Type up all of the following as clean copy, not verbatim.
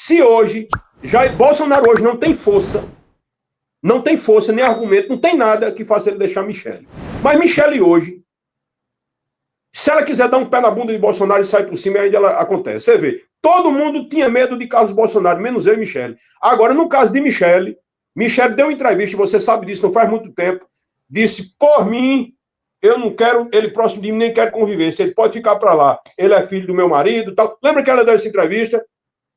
Se hoje, Bolsonaro hoje não tem força nem argumento, não tem nada que faça ele deixar Michele. Mas Michele hoje, se ela quiser dar um pé na bunda de Bolsonaro e sair por cima, ainda ela acontece. Você vê, todo mundo tinha medo de Carlos Bolsonaro, menos eu e Michele. Agora, no caso de Michele deu uma entrevista, você sabe disso, não faz muito tempo, disse, por mim, eu não quero ele próximo de mim, nem quero convivência, ele pode ficar para lá, ele é filho do meu marido, tal. Lembra que ela deu essa entrevista?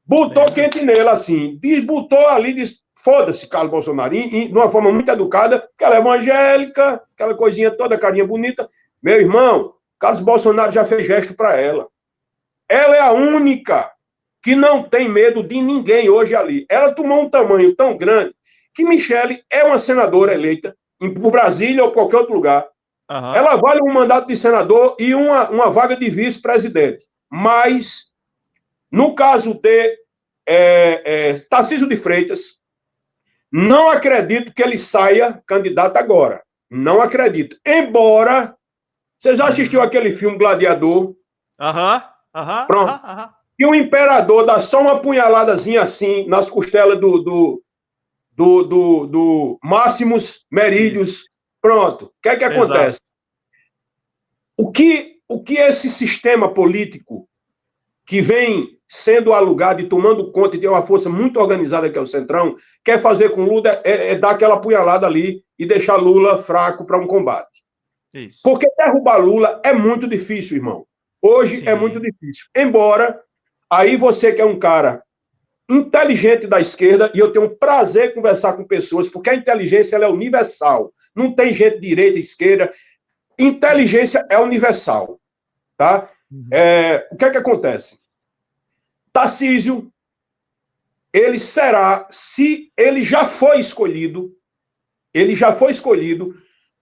Botou quente nele, assim, botou ali, disse, foda-se, Carlos Bolsonaro, de uma forma muito educada, que ela é evangélica, aquela coisinha toda, carinha bonita. Meu irmão, Carlos Bolsonaro já fez gesto para ela. Ela é a única que não tem medo de ninguém hoje ali. Ela tomou um tamanho tão grande que Michele é uma senadora eleita por Brasília ou qualquer outro lugar. Uhum. Ela vale um mandato de senador e uma vaga de vice-presidente. Mas, no caso de Tarcísio de Freitas, não acredito que ele saia candidato agora. Não acredito. Embora... Você já assistiu aquele filme Gladiador? Pronto. E o imperador dá só uma punhaladazinha assim nas costelas do Máximos Meridius. Pronto. O que é que acontece? O que esse sistema político que vem sendo alugado e tomando conta e tem uma força muito organizada que é o Centrão, quer fazer com Lula é dar aquela punhalada ali e deixar Lula fraco para um combate. Isso. Porque derrubar Lula é muito difícil, irmão. Hoje é muito difícil. Embora, aí você que é um cara inteligente da esquerda, e eu tenho um prazer em conversar com pessoas, porque a inteligência ela é universal. Não tem gente direita, esquerda. Inteligência é universal. Tá? O que é que acontece? Tarcísio, ele será, se ele já foi escolhido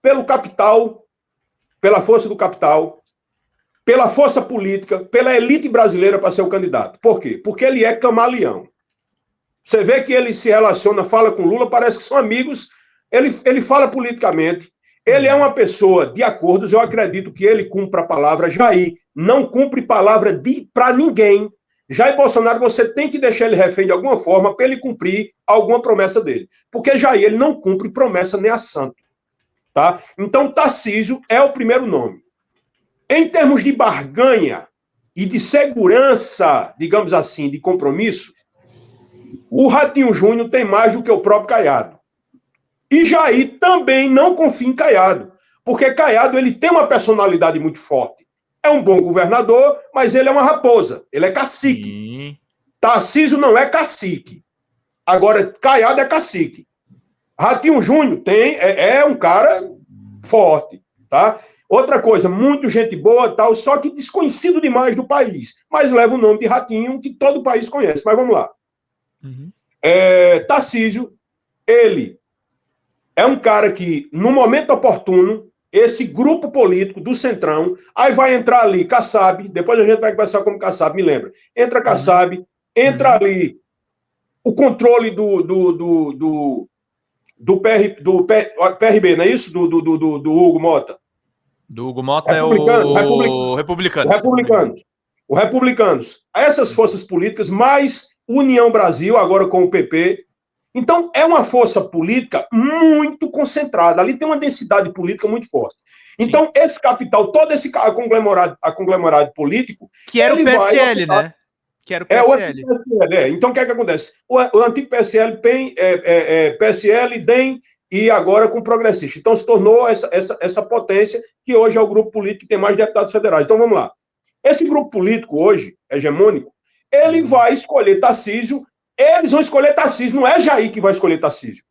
pelo capital, pela força do capital, pela força política, pela elite brasileira para ser o candidato. Por quê? Porque ele é camaleão. Você vê que ele se relaciona, fala com Lula, parece que são amigos, ele fala politicamente, ele é uma pessoa de acordos, eu acredito que ele cumpre a palavra. Jair não cumpre palavra para ninguém. Jair Bolsonaro, você tem que deixar ele refém de alguma forma para ele cumprir alguma promessa dele. Porque Jair, ele não cumpre promessa nem a santo. Tá? Então, Tarcísio é o primeiro nome. Em termos de barganha e de segurança, digamos assim, de compromisso, o Ratinho Júnior tem mais do que o próprio Caiado. E Jair também não confia em Caiado, porque Caiado ele tem uma personalidade muito forte. É um bom governador, mas ele é uma raposa, ele é cacique. Tarcísio não é cacique. Agora, Caiado é cacique. Ratinho Júnior é um cara forte, tá? Outra coisa, muito gente boa, tal, só que desconhecido demais do país, mas leva o nome de Ratinho, que todo o país conhece. Mas vamos lá. Tarcísio, ele é um cara que, no momento oportuno, esse grupo político do Centrão, aí vai entrar ali Kassab, depois a gente vai conversar como Kassab, me lembra. Entra Kassab, entra ali o controle do PRB, não é isso? Do Hugo Mota. Do Hugo Mota é o Republicanos. O Republicanos. Essas forças políticas, mais União Brasil, agora com o PP. Então, é uma força política muito concentrada. Ali tem uma densidade política muito forte. Então, esse capital, todo esse conglomerado político... Que era o PSL, né? Que era o PSL. Então, o que é que acontece? O antigo PSL, PSL, DEM e agora com progressista. Então, se tornou essa potência que hoje é o grupo político que tem mais deputados federais. Então, vamos lá. Esse grupo político hoje, hegemônico, ele vai escolher Tarcísio. Eles vão escolher Tarcísio. Não é Jair que vai escolher Tarcísio.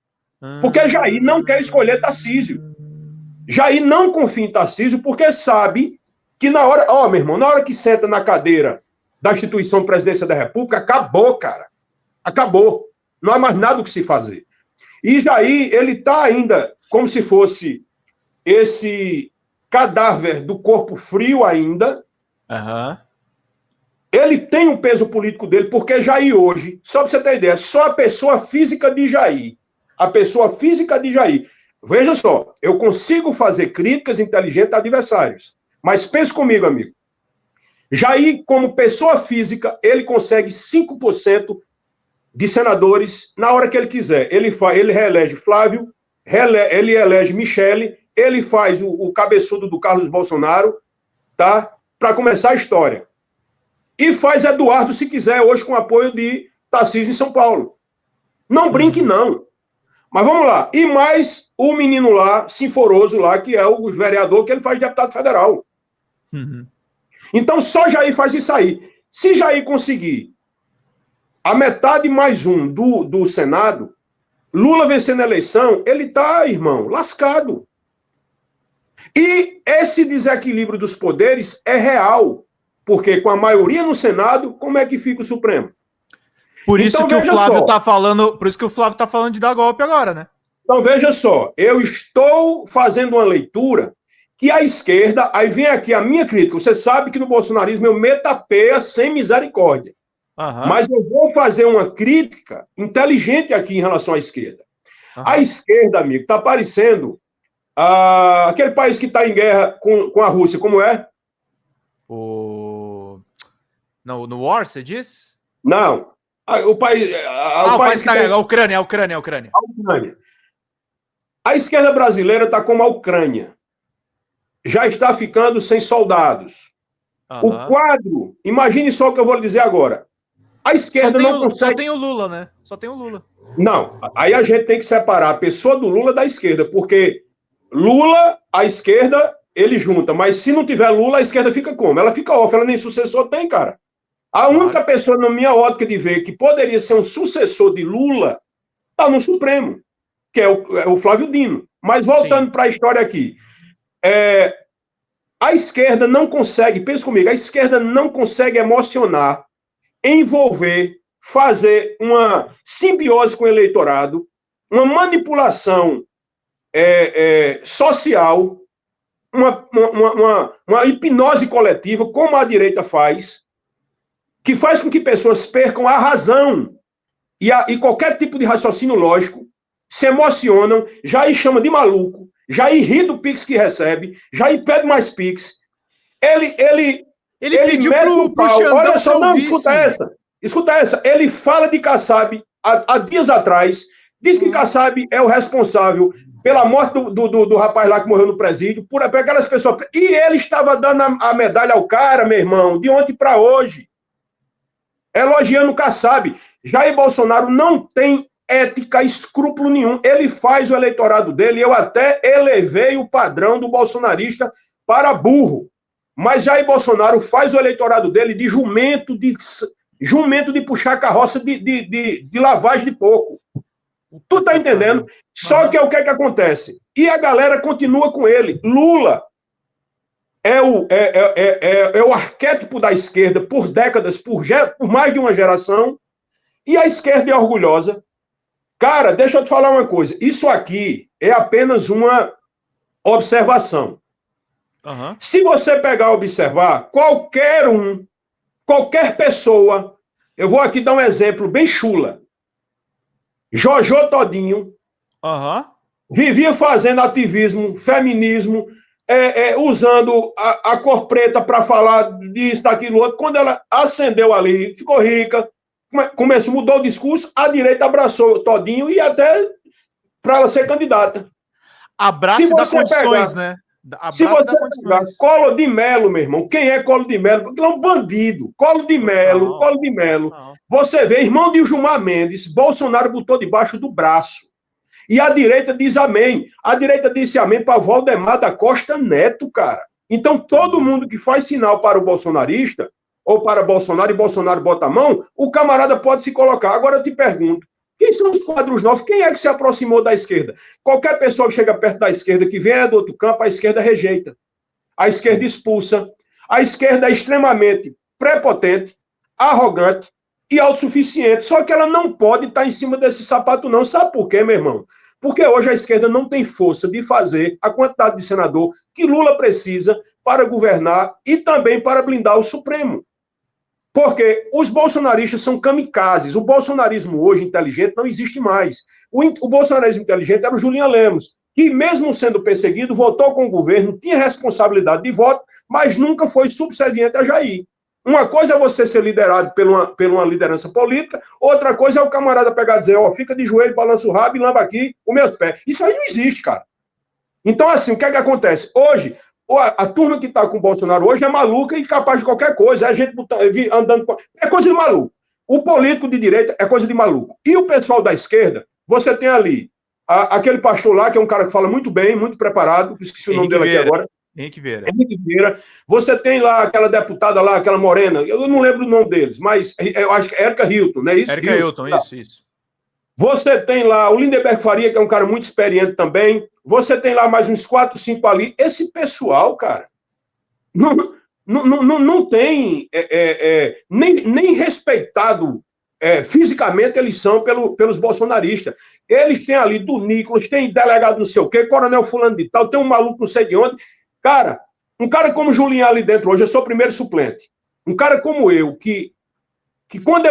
Porque Jair não quer escolher Tarcísio. Jair não confia em Tarcísio porque sabe que na hora... meu irmão, na hora que senta na cadeira da instituição Presidência da República, acabou, cara. Acabou. Não há mais nada o que se fazer. E Jair, ele está ainda como se fosse esse cadáver do corpo frio ainda. Ele tem um peso político dele, porque Jair hoje, só para você ter ideia, só a pessoa física de Jair, veja só, eu consigo fazer críticas inteligentes a adversários, mas pense comigo, amigo. Jair, como pessoa física, ele consegue 5% de senadores na hora que ele quiser. Ele reelege Flávio, ele elege Michele, ele faz o cabeçudo do Carlos Bolsonaro, tá? Para começar a história. E faz Eduardo, se quiser, hoje com apoio de Tarcísio em São Paulo. Não brinque, não. Mas vamos lá. E mais o menino lá, Sinforoso lá, que é o vereador, que ele faz deputado federal. Uhum. Então, só Jair faz isso aí. Se Jair conseguir a metade mais um do Senado, Lula vencendo a eleição, ele tá, irmão, lascado. E esse desequilíbrio dos poderes é real. Porque com a maioria no Senado, como é que fica o Supremo? Por isso então, que o Flávio tá falando, por isso que o Flávio tá falando de dar golpe agora, né? Então veja só, eu estou fazendo uma leitura que a esquerda, aí vem aqui a minha crítica, você sabe que no bolsonarismo eu meto a peia sem misericórdia. Uhum. Mas eu vou fazer uma crítica inteligente aqui em relação à esquerda. Uhum. A esquerda, amigo, tá parecendo aquele país que está em guerra com a Rússia, como é? Não, no War, você diz? Não. O país que tá... A Ucrânia. A Ucrânia. A esquerda brasileira está como a Ucrânia. Já está ficando sem soldados. Uhum. O quadro, imagine só o que eu vou lhe dizer agora. A esquerda não consegue... Só tem o Lula, né? Só tem o Lula. Não, aí a gente tem que separar a pessoa do Lula da esquerda, porque Lula, a esquerda, ele junta, mas se não tiver Lula, a esquerda fica como? Ela fica órfã, ela nem sucessor tem, cara. A única pessoa, na minha ótica de ver, que poderia ser um sucessor de Lula, está no Supremo, que é o Flávio Dino. Mas voltando para a história aqui, a esquerda não consegue, pensa comigo, a esquerda não consegue emocionar, envolver, fazer uma simbiose com o eleitorado, uma manipulação social, uma hipnose coletiva, como a direita faz, que faz com que pessoas percam a razão e qualquer tipo de raciocínio lógico, se emocionam, Jair chama de maluco, Jair ri do Pix que recebe, Jair pede mais Pix. Ele pediu pro Xandão. Olha só, não, escuta essa. Ele fala de Kassab há dias atrás, diz que Kassab é o responsável pela morte do rapaz lá que morreu no presídio, por aquelas pessoas. E ele estava dando a medalha ao cara, meu irmão, de ontem para hoje. Elogiando o Kassab. Jair Bolsonaro não tem ética, escrúpulo nenhum. Ele faz o eleitorado dele, eu até elevei o padrão do bolsonarista para burro. Mas Jair Bolsonaro faz o eleitorado dele de jumento de puxar carroça de lavagem de porco. Tu tá entendendo? Só que o que acontece? E a galera continua com ele. Lula é o arquétipo da esquerda por décadas, por mais de uma geração, e a esquerda é orgulhosa. Cara, deixa eu te falar uma coisa. Isso aqui é apenas uma observação. Uhum. Se você pegar e observar, qualquer pessoa, eu vou aqui dar um exemplo bem chula. Jojo Todinho vivia fazendo ativismo, feminismo, usando a cor preta para falar disso, daquilo outro. Quando ela ascendeu ali, ficou rica, mudou o discurso, a direita abraçou Todinho e até para ela ser candidata. Abraço e dá condições, né? Se você pegar Collor de Mello, meu irmão, quem é Collor de Mello? Ele é um bandido. Collor de Mello. Não. Você vê, irmão de Gilmar Mendes, Bolsonaro botou debaixo do braço. E a direita diz amém. A direita disse amém para Valdemar da Costa Neto, cara. Então, todo mundo que faz sinal para o bolsonarista, ou para Bolsonaro, e Bolsonaro bota a mão, o camarada pode se colocar. Agora eu te pergunto, quem são os quadros novos? Quem é que se aproximou da esquerda? Qualquer pessoa que chega perto da esquerda, que vem do outro campo, a esquerda rejeita. A esquerda expulsa. A esquerda é extremamente prepotente, arrogante e autossuficiente. Só que ela não pode estar em cima desse sapato, não. Sabe por quê, meu irmão? Porque hoje a esquerda não tem força de fazer a quantidade de senador que Lula precisa para governar e também para blindar o Supremo. Porque os bolsonaristas são kamikazes. O bolsonarismo hoje inteligente não existe mais. O bolsonarismo inteligente era o Julian Lemos, que mesmo sendo perseguido, votou com o governo, tinha responsabilidade de voto, mas nunca foi subserviente a Jair. Uma coisa é você ser liderado por uma liderança política, outra coisa é o camarada pegar e dizer, ó, fica de joelho, balança o rabo e lamba aqui os meus pés. Isso aí não existe, cara. Então, assim, o que é que acontece? Hoje, a turma que está com o Bolsonaro hoje é maluca e capaz de qualquer coisa. É a gente andando... É coisa de maluco. O político de direita é coisa de maluco. E o pessoal da esquerda, você tem ali aquele pastor lá, que é um cara que fala muito bem, muito preparado, esqueci o nome dele aqui agora. Henrique Vieira. Henrique Vieira. Você tem lá aquela deputada lá, aquela morena, eu não lembro o nome deles, mas eu acho que é Érica Hilton, não é isso? Érica Hilton, isso. Você tem lá o Lindenberg Faria, que é um cara muito experiente também. Você tem lá mais uns 4, 5 ali. Esse pessoal, cara, não tem nem respeitado fisicamente eles são pelos bolsonaristas. Eles têm ali do Nicolas, tem delegado não sei o quê, coronel fulano de tal, tem um maluco não sei de onde. Cara, um cara como o Julinho ali dentro hoje, eu sou o primeiro suplente. Um cara como eu, que quando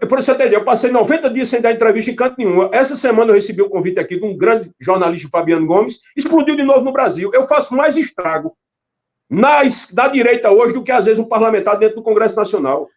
por você entender, eu passei 90 dias sem dar entrevista em canto nenhum. Essa semana eu recebi o convite aqui de um grande jornalista, Fabiano Gomes, explodiu de novo no Brasil. Eu faço mais estrago da direita hoje do que, às vezes, um parlamentar dentro do Congresso Nacional.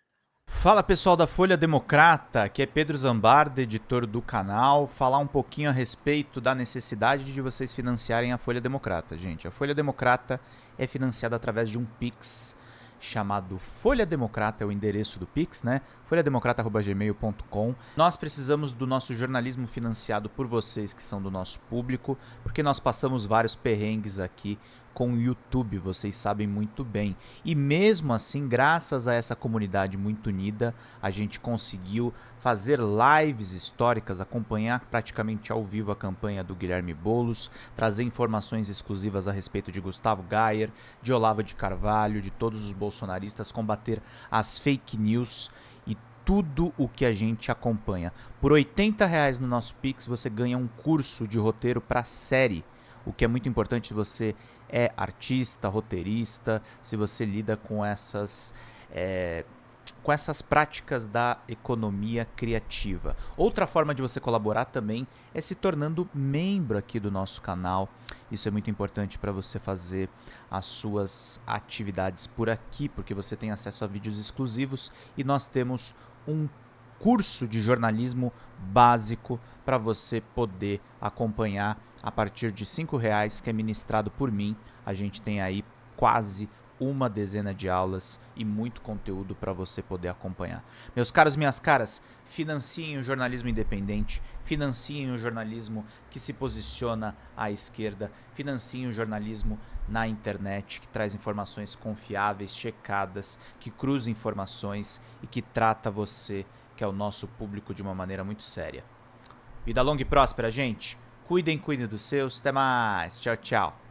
Fala, pessoal da Folha Democrata, que é Pedro Zambarda, editor do canal, falar um pouquinho a respeito da necessidade de vocês financiarem a Folha Democrata, gente. A Folha Democrata é financiada através de um Pix chamado Folha Democrata, é o endereço do Pix, né? folhademocrata@gmail.com. Nós precisamos do nosso jornalismo financiado por vocês que são do nosso público, porque nós passamos vários perrengues aqui com o YouTube, vocês sabem muito bem. E mesmo assim, graças a essa comunidade muito unida, a gente conseguiu fazer lives históricas, acompanhar praticamente ao vivo a campanha do Guilherme Boulos, trazer informações exclusivas a respeito de Gustavo Gayer, de Olavo de Carvalho, de todos os bolsonaristas, combater as fake news e tudo o que a gente acompanha. Por R$80 no nosso Pix você ganha um curso de roteiro para série, o que é muito importante se você é artista, roteirista, se você lida com essas práticas da economia criativa. Outra forma de você colaborar também é se tornando membro aqui do nosso canal. Isso é muito importante para você fazer as suas atividades por aqui, porque você tem acesso a vídeos exclusivos e nós temos um curso de jornalismo básico para você poder acompanhar a partir de R$5, que é ministrado por mim. A gente tem aí quase uma dezena de aulas e muito conteúdo para você poder acompanhar. Meus caros, minhas caras, financiem o jornalismo independente, financiem o jornalismo que se posiciona à esquerda, financiem o jornalismo na internet, que traz informações confiáveis, checadas, que cruza informações e que trata você, que é o nosso público, de uma maneira muito séria. Vida longa e próspera, gente. Cuidem dos seus. Até mais. Tchau, tchau.